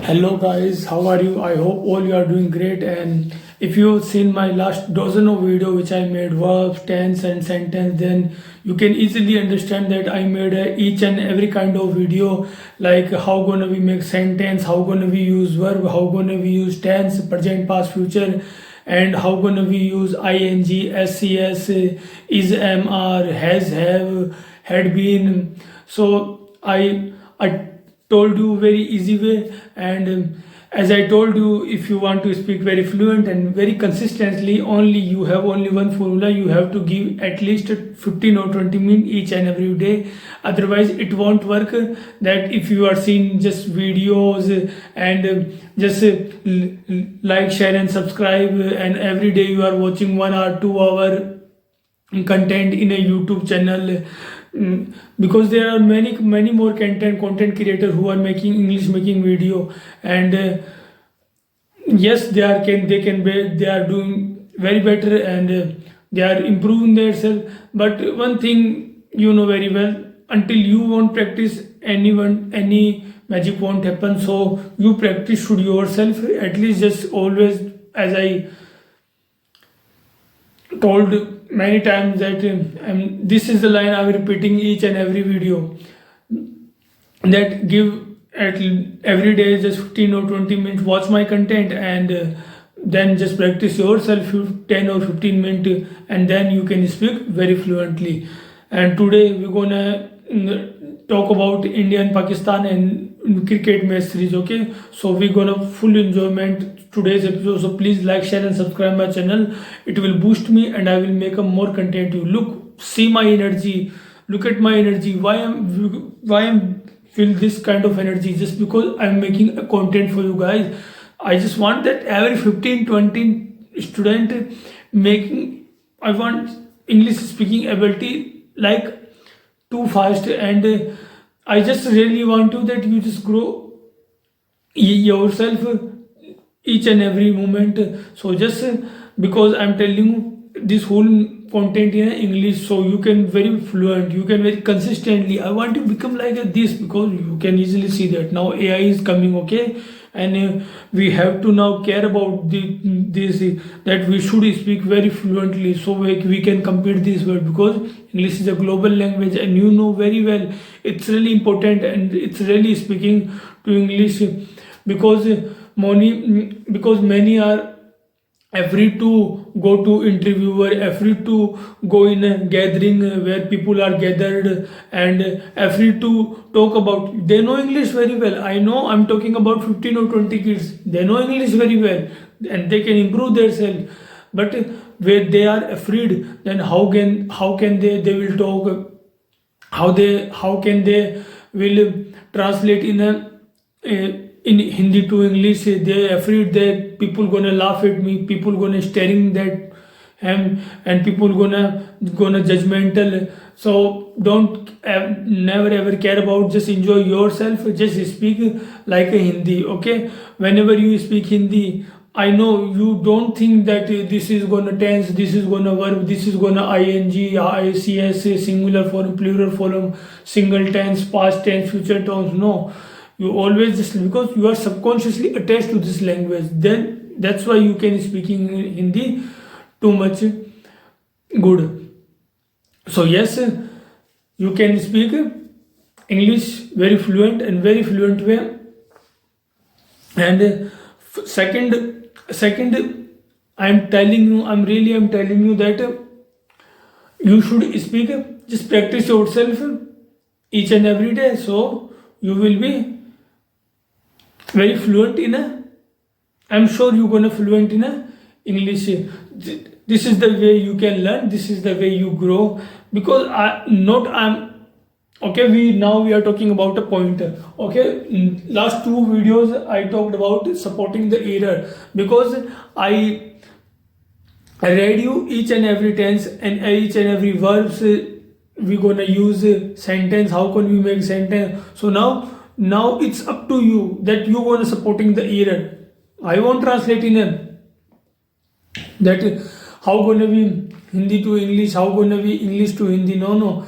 Hello guys, how are you? I hope all you are doing great. And if you've seen my last dozen of video which I made verbs, tense and sentence, then you can easily understand that I made each and every kind of video, like how gonna we make sentence, how gonna we use verb, how gonna we use tense, present, past, future, and how gonna we use ing, scs, is, am, are, has, have, had been. So I told you very easy way. And as I told you, if you want to speak very fluent and very consistently, only you have only one formula. You have to give at least 15 or 20 minutes each and every day. Otherwise it won't work. That if you are seeing just videos and just like, share and subscribe, and every day you are watching 1 hour 2 hour content in a YouTube channel. Because there are many more content creators who are making English making video. And yes, they are doing very better, and they are improving themselves. But one thing you know very well, until you won't practice, any magic won't happen. So you practice should yourself, at least just always, as I told many times, that this is the line I'm repeating each and every video, that give at every day just 15 or 20 minutes, watch my content, and then just practice yourself 10 or 15 minutes, and then you can speak very fluently. And today we're gonna talk about India and Pakistan and cricket match series. Okay, so we're gonna full enjoyment today's episode. So please like, share and subscribe my channel. It will boost me and I will make a more content. You look, see my energy, look at my energy. Why I'm feel this kind of energy? Just because I'm making a content for you guys. I just want that every 15-20 student making, I want English speaking ability like too fast. And I just really want to that you just grow yourself each and every moment. So just because I'm telling you this whole content in English, so you can very fluent, you can very consistently. I want to become like this, because you can easily see that now AI is coming. Okay, and we have to now care about this, that we should speak very fluently, so we can compete this world, because English is a global language, and you know very well it's really important, and it's really speaking to English. Because many are afraid to go to interviewer, afraid to go in a gathering where people are gathered, and afraid to talk about. They know English very well. I know I'm talking about 15 or 20 kids. They know English very well and they can improve themselves. But where they are afraid, then how can they will talk? How can they will translate in Hindi to English? They're afraid that people gonna laugh at me, people gonna staring that him, and people gonna judgmental. So don't never ever care about. Just enjoy yourself. Just speak like a Hindi. Okay, whenever you speak Hindi, I know you don't think that this is gonna tense, this is gonna verb, this is gonna ing, ics, singular form, plural form, single tense, past tense, future tense. No, you always just, because you are subconsciously attached to this language, then that's why you can speaking Hindi too much good. So yes, you can speak English very fluent and very fluent way. And second, I'm telling you that you should speak. Just practice yourself each and every day, so you will be very fluent in I'm sure you're gonna fluent in English. This is the way you can learn, this is the way you grow. Because I'm okay, we are talking about a pointer. Okay, last two videos I talked about supporting the error, because I read you each and every tense and each and every verbs. We're gonna use sentence, how can we make sentence. So now it's up to you that you want to supporting the error. I won't translate in that how gonna be Hindi to English, how gonna be English to Hindi. No.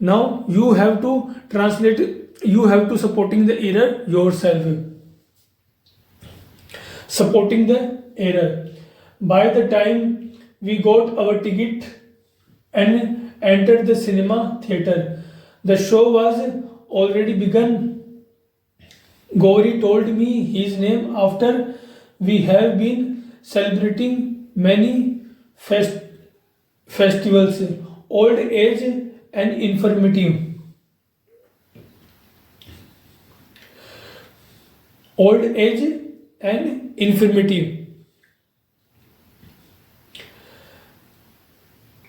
Now you have to translate, you have to supporting the error yourself. supporting the error. By the time we got our ticket and entered the cinema theater, the show was already begun. Gauri told me his name after we have been celebrating many festivals, old age and infirmity. Old age and infirmity.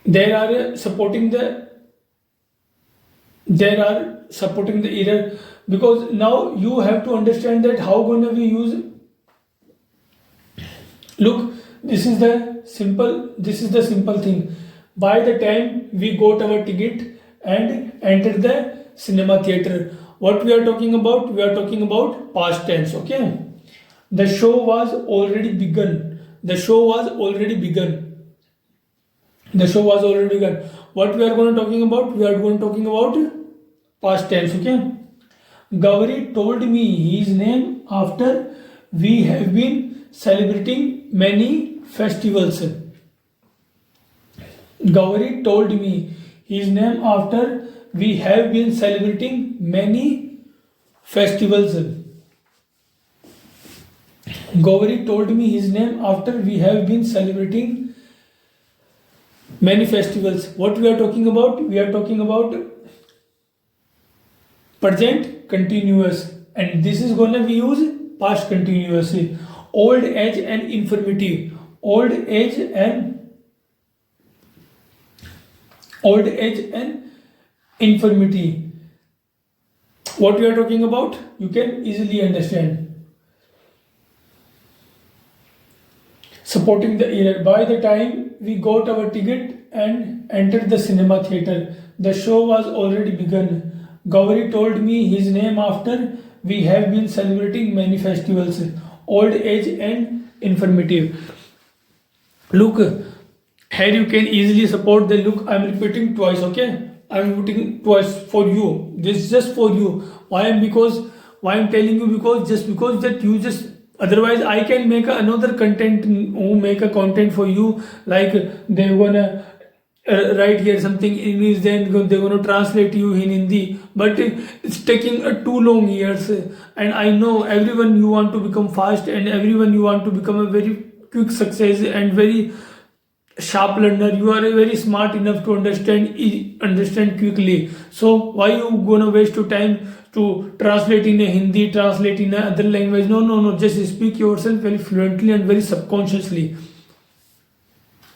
There are supporting the error, because now you have to understand that how gonna we use. Look, this is the simple thing. By the time we got our ticket and entered the cinema theater, what we are talking about? We are talking about past tense, okay? The show was already begun. The show was already begun. The show was already begun. What we are going to talking about? We are going to talking about past tense, okay? Gauri told me his name after we have been celebrating many festivals. Gauri told me his name after we have been celebrating many festivals. Gauri told me his name after we have been celebrating many festivals. What we are talking about? We are talking about present continuous, and this is gonna be used past continuously. Old age and infirmity. Old age and infirmity. What we are talking about? You can easily understand. Supporting the error. By the time we got our ticket and entered the cinema theater, the show was already begun. Gauri told me his name after we have been celebrating many festivals, old age and infirmity. Look, here you can easily support the look. I'm repeating twice, okay? I'm repeating twice for you. This is just for you. Why I'm telling you, because that you just, otherwise I can make another content, make a content for you, like they're gonna write here something in English, then they're gonna translate you in Hindi, but it's taking too long years. And I know everyone you want to become fast, and everyone you want to become a very quick success and very sharp learner. You are very smart enough to understand quickly. So why you gonna waste your time to translate in a Hindi, translate in a other language? No. Just speak yourself very fluently and very subconsciously.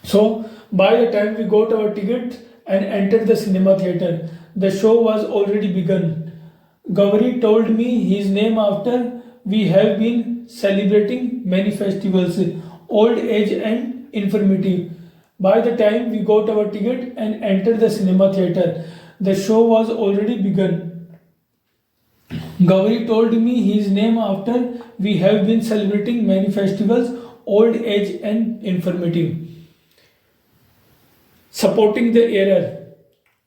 So by the time we got our ticket and entered the cinema theater, the show was already begun. Gauri told me his name after we have been celebrating many festivals, old age and infirmity. By the time we got our ticket and entered the cinema theater, the show was already begun. Gauri told me his name after we have been celebrating many festivals, old age and infirmity. Supporting the error.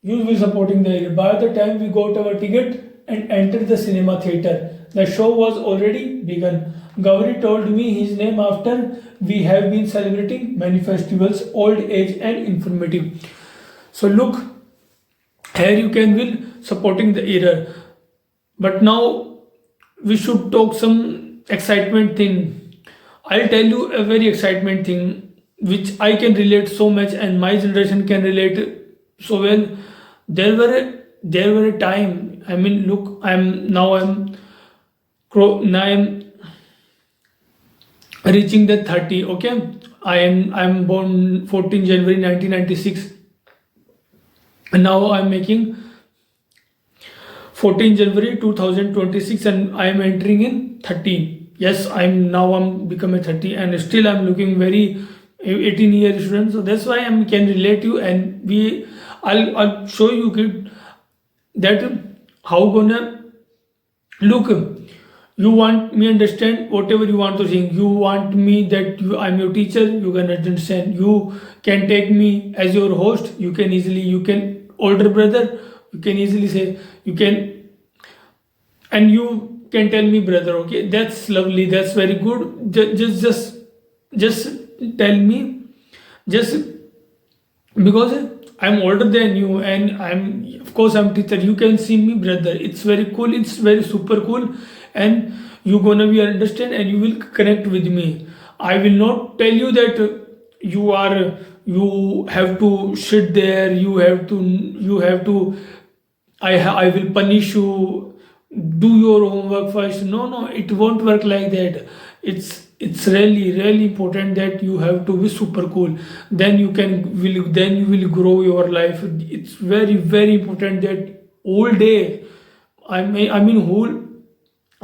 Usually supporting the error. By the time we got our ticket and entered the cinema theater, the show was already begun. Gauri told me his name after we have been celebrating many festivals, old age and infirmity. So look, here you can will supporting the error. But now we should talk some excitement thing. I'll tell you a very excitement thing which I can relate so much, and my generation can relate so well. There were a time. I mean, look, I'm reaching the 30. Okay, I'm born 14 January 1996, and now I'm making 14 January 2026, and I'm entering in 30. Yes, I'm becoming 30, and still I'm looking very 18-year student. So that's why I can relate you, and I'll show you that how gonna look. You want me understand whatever you want to sing. You want me that I'm your teacher. You can understand. You can take me as your host. You can older brother. You can easily say you can, and you can tell me, brother, okay, that's lovely, that's very good. Just tell me, just because I'm older than you, and I'm, of course, I'm teacher. You can see me, brother. It's very cool. It's very super cool, and you gonna be understand, and you will connect with me. I will not tell you that you are, you have to sit there. You have to. I will punish you. Do your homework first. No, no, it won't work like that. It's really important that you have to be super cool. Then you will grow your life. It's very important that all day. I mean whole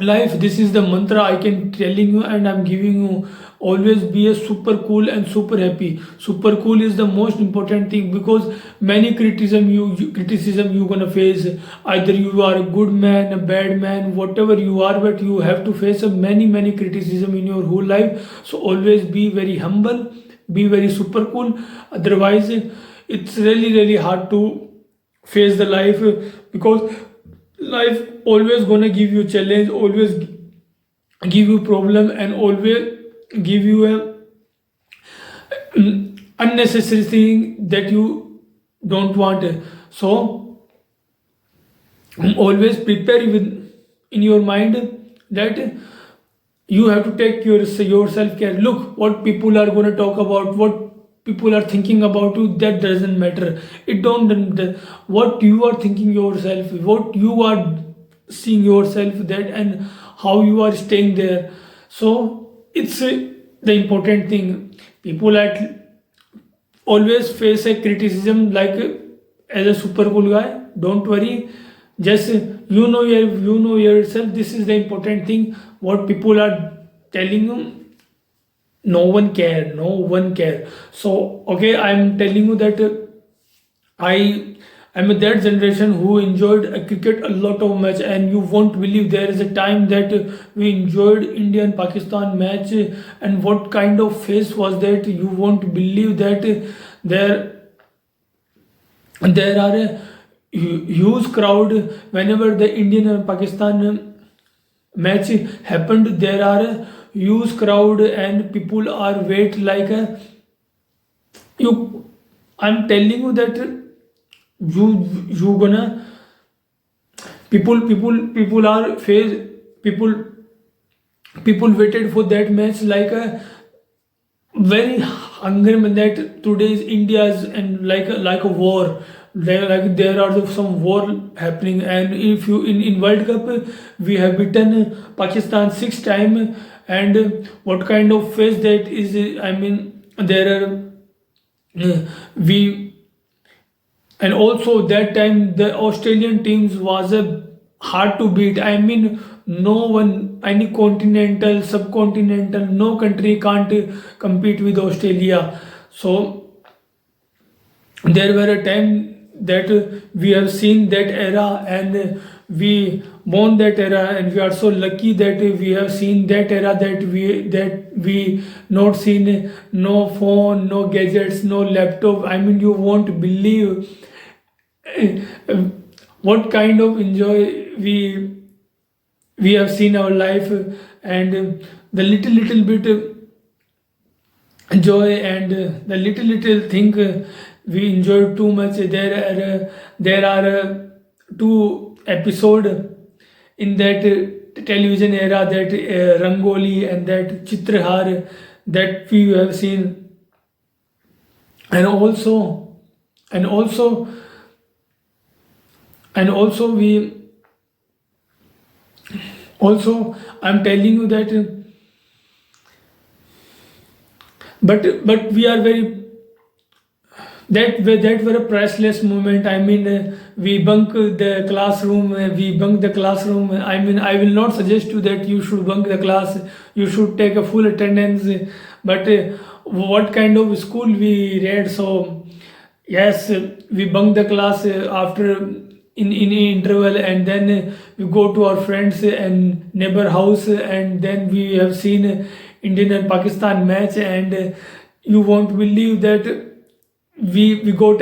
life, this is the mantra I can telling you, and I'm giving you. Always be a super cool and super happy. Super cool is the most important thing, because many criticism you gonna face. Either you are a good man, a bad man, whatever you are, but you have to face a many criticism in your whole life. So always be very humble, be very super cool. Otherwise it's really hard to face the life, because life always gonna give you challenge, always give you problem, and always give you a unnecessary thing that you don't want. So always prepare with in your mind that you have to take your self care. Look, what people are going to talk about, what people are thinking about you, that doesn't matter. It don't what you are thinking yourself, what you are seeing yourself, that, and how you are staying there. So it's the important thing. People at always face a criticism, like as a super cool guy. Don't worry, just you know yourself. This is the important thing. What people are telling you, no one care. So okay, I'm telling you that I am that generation who enjoyed cricket a lot of much, and you won't believe there is a time that we enjoyed Indian Pakistan match, and what kind of face was that? You won't believe that there there are a huge crowd whenever the Indian and Pakistan match happened. There are a huge crowd, and people are wait like a you. I'm telling you that you gonna people are face people people waited for that match like a very hungry man, that today's India's, and like a war. There are some war happening, and if you in World Cup we have beaten Pakistan 6 times, and what kind of face that is? I mean, there are we, and also that time the Australian teams was a hard to beat. I mean, no one, any continental, subcontinental, no country can't compete with Australia. So there were a time that we have seen that era, and we born that era, and we are so lucky that we have seen that era, that we not seen no phone, no gadgets, no laptop. I mean, you won't believe what kind of enjoy we have seen our life, and the little bit joy, and the little thing we enjoyed too much. There are two episode in that television era, that Rangoli and that Chitrahar, that we have seen. And also and also and also we also, I'm telling you that but we are very, that were a priceless moment. I mean, we bunk the classroom. I mean, I will not suggest you that you should bunk the class, you should take a full attendance, but what kind of school we read. So yes, we bunk the class after in interval, and then we go to our friends and neighbor house, and then we have seen Indian and Pakistan match, and you won't believe that we got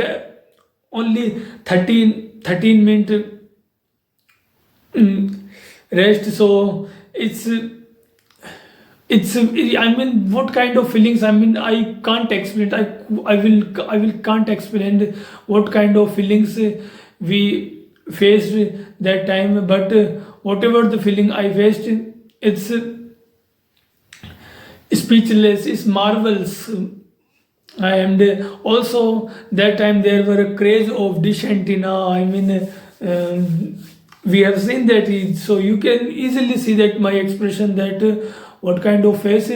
only 13 minute rest. So it's I mean, what kind of feelings, I mean, I can't explain. I will can't explain what kind of feelings we faced that time. But whatever the feeling I faced, it's speechless, it's marvels. And also that time there were a craze of dish antenna. I mean, we have seen that. So you can easily see that my expression, that what kind of face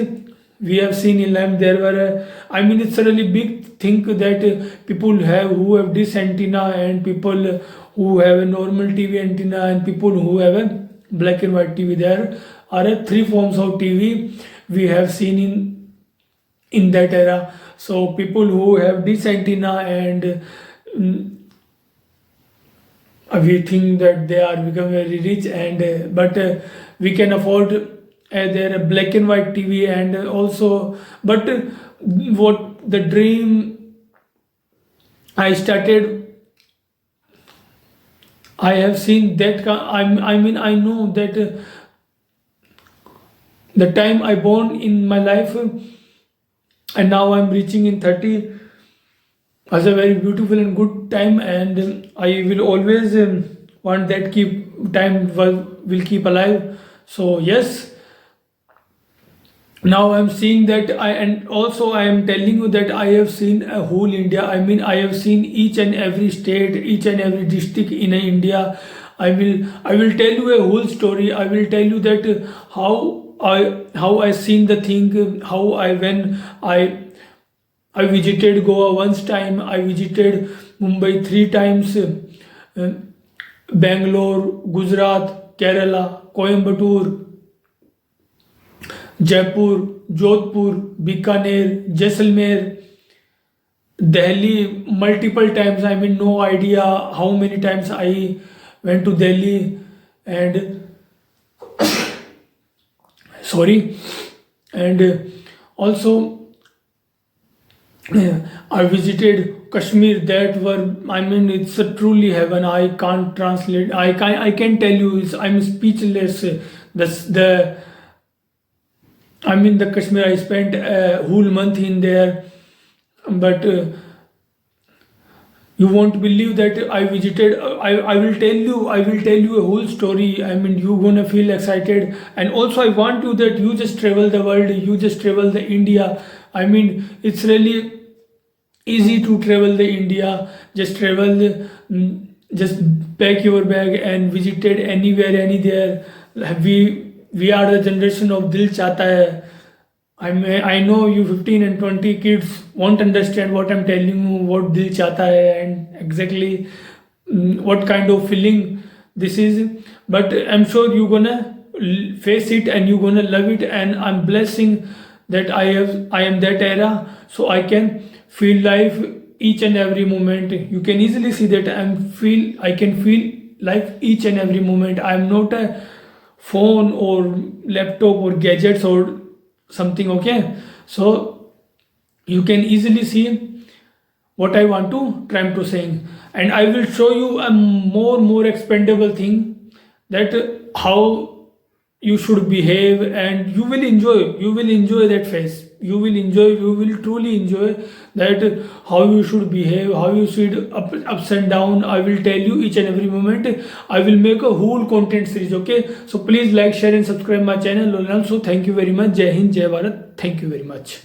we have seen in life. There were I mean, it's a really big thing that people have who have dish antenna, and people who have a normal TV antenna, and people who have a black and white TV. There are three forms of TV we have seen in that era. So people who have this antenna, and we think that they are become very rich, and but we can afford their black and white TV. And also, but what the dream I started, I have seen that. I mean, I know that the time I born in my life, and now I'm reaching in 30, was a very beautiful and good time. And I will always want that keep time will keep alive. So yes, now I'm seeing that. And also I am telling you that I have seen a whole India. I mean, I have seen each and every state, each and every district in India. I will tell you a whole story. I will tell you that how I seen the thing, how I visited Goa once time, I visited Mumbai three times, Bangalore, Gujarat, Kerala, Coimbatore, Jaipur, Jodhpur, Bikaner, Jaisalmer, Delhi multiple times. I mean, no idea how many times I went to Delhi. And sorry. And also I visited Kashmir. That were, I mean, it's a truly heaven. I can't translate. I can tell you. I'm speechless. The I mean, the Kashmir. I spent a whole month in there, but you won't believe that I visited. I will tell you. I will tell you a whole story. I mean, you're gonna feel excited. And also, I want you that you just travel the world. You just travel the India. I mean, it's really easy to travel the India. Just travel. Just pack your bag and visited anywhere, anywhere. We are the generation of Dil Chata Hai. I know you 15 and 20 kids won't understand what I'm telling you, what Dil Chata Hai, and exactly what kind of feeling this is. But I'm sure you're gonna face it and you're gonna love it. And I'm blessing that I am that era, so I can feel life each and every moment. You can easily see that I can feel life each and every moment. I'm not a phone or laptop or gadgets or something. Okay, so you can easily see what I want to try to saying. And I will show you a more expendable thing, that how you should behave, and you will enjoy that phase. You will truly enjoy that, how you should behave, how you should ups and down. I will tell you each and every moment. I will make a whole content series. Okay, so please like, share and subscribe my channel. And also thank you very much. Jai Hind, Jai Bharat. Thank you very much.